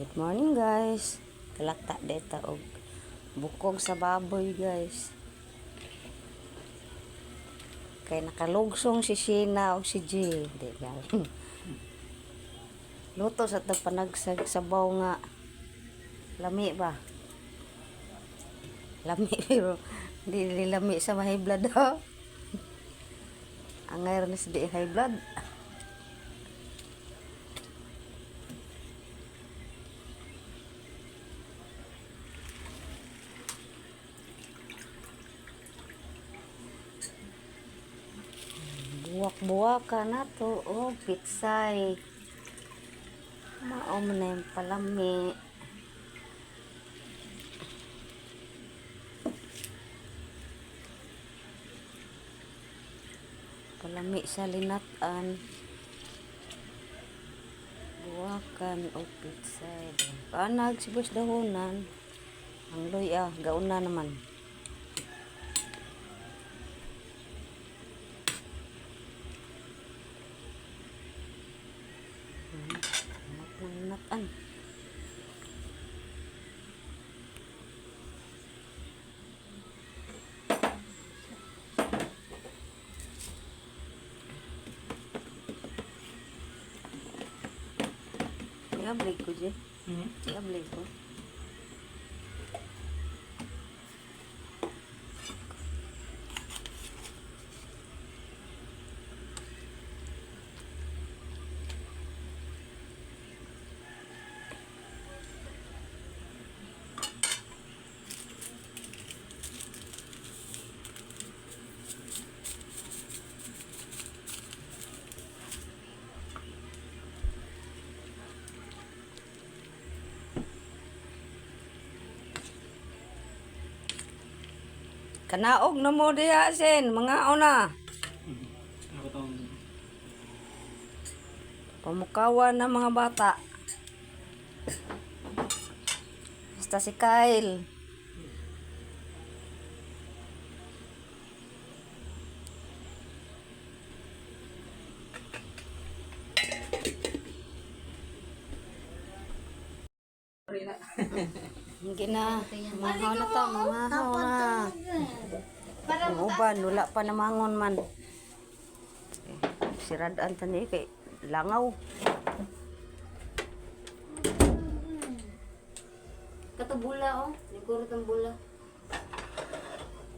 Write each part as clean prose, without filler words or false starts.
Good morning guys. Kalakta deta og bukog sa baboy guys. Kay nakalugsong si Sheena og si G. Di gal. Luto sa panagsag sabaw nga. Lami ba? Lami pero di lami sa high blood ha. Ang ngayon is di high blood. Buwak-buwak ka na to. Oh, pitsay. Mao mo na yung palami. Palami sa linatan. Buwakan o pitsay. Panag sibos dahonan. Ang luya, gauna naman. Natan. Iablik ko je. Iablik ko. Kanaog na mo diya sen, mga ona. Pamukawan na mga bata. Basta si Kyle. Hindi na. Mahaw na to. Mahaw na. Ang uban. Wala pa namangon man. Siradaan tani kay langaw. Katubula oh. Siguro itong bula.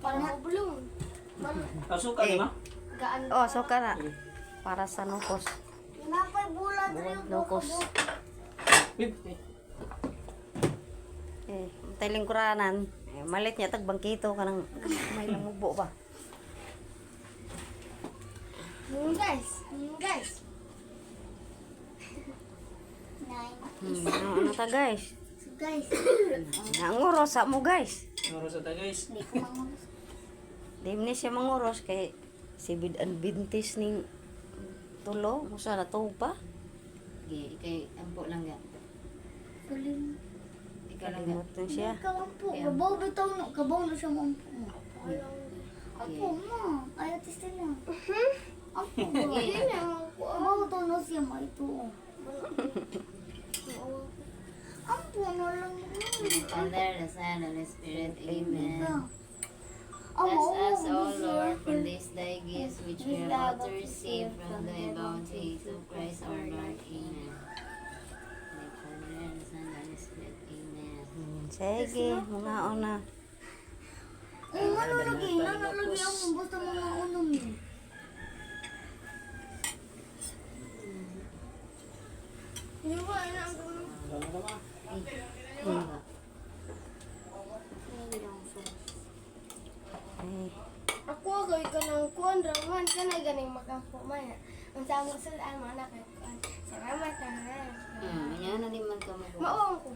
Parang mabulong. Asuka di ba? Gaan. Oh, so ka na. Para sa nukos. Napay bula Buwag nukos. Tailing kuranan. Malit niya tag bangkito kanang may lamubo ba. Guys. Ano ta guys? Guys. Nanguros sa mo guys. Noro sa ta guys. Hindi ko mangulos. Di ni siya manguros kay si bid-an bintis ning tulo. Musa na to pa? Kay ampo lang yan. Galing. Ikaw lang yan. Kalimot na siya. Ikaw ang po. Kabaw bitaw no. Kabaw na siya mo ang po. Apo mo. Ayaw tista na. Apo mo. Kabaw to no siya mo ito. Apo mo lang. Father, the Son, and the Spirit. Amen. Amo. Bless us, O Lord, for this thy gifts which we are about to receive from thy bounty through Christ our Lord. Amen. The Father, the Son, and the Spirit. Amen. Sige, mga ona. Ano lagi ako. Basta mga unom yun. Hindi ba, ano ang gawin? Ako gawin ko ng kuwan, Roman, ka na ganing makampo man. Ang sama sa daan, mga anak, salamat ka na. Ayan na naman ka mag- Maong ko.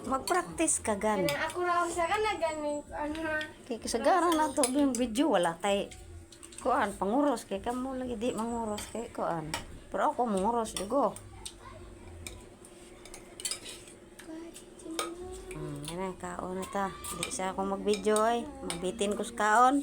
Mag-practice ka gan. Kaya ako raw sa ka na ganing, ano, Kay kasagaran na to yung video wala tay kuan panguros kay kamo lagi di manguros kay kuan. Pero ako manguros dugo. Yan na, kaon na ta. Di sa ako mag-video ay. Mabitin ko sa kaon.